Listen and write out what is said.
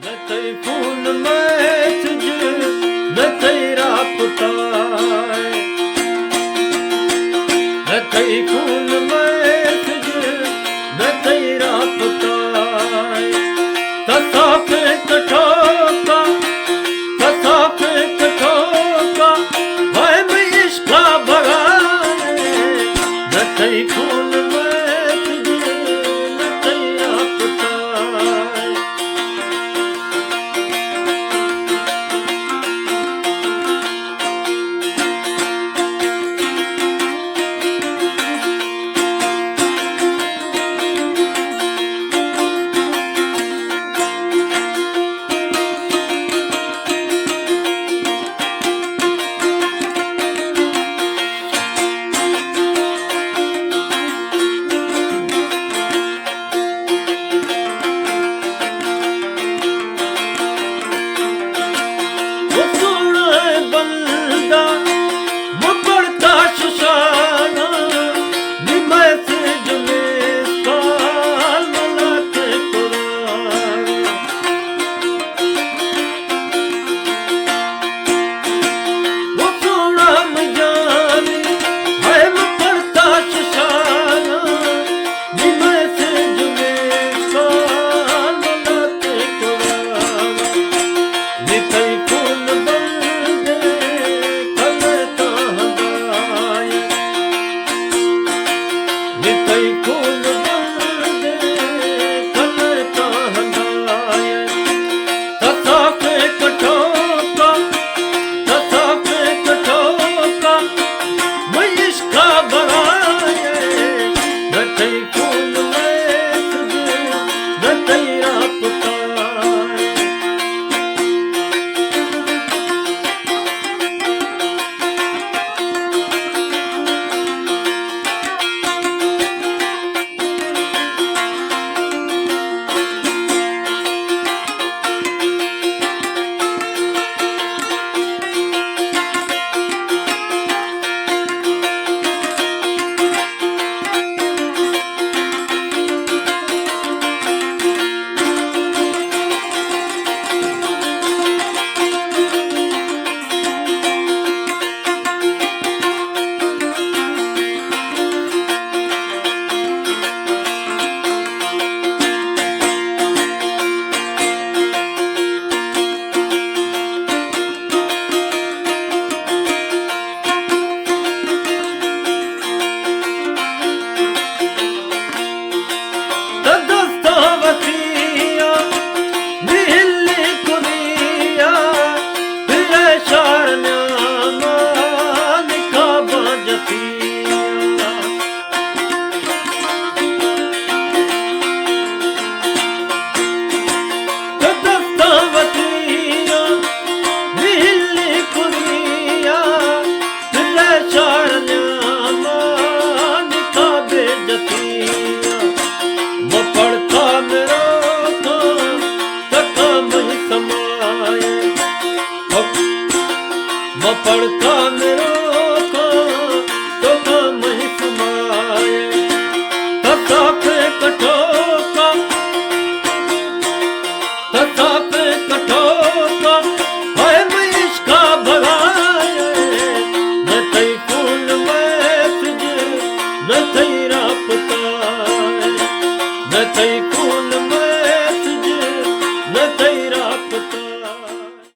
Natay phun mai tujhe, natay raaptaay. Natay phun mai tujhe, natay raaptaay. Tasafe kathoka, tasafe kathoka, hai mai ishqa bhagaye. Natay phun mai tujhe, natay raaptaay. पड़ता मेरो को तो काम ही समाये तसाफे कठोका हाय मैं इसका भगाए न तई फूल में तुझे न तई रापताए न तई फूल में तुझे न तई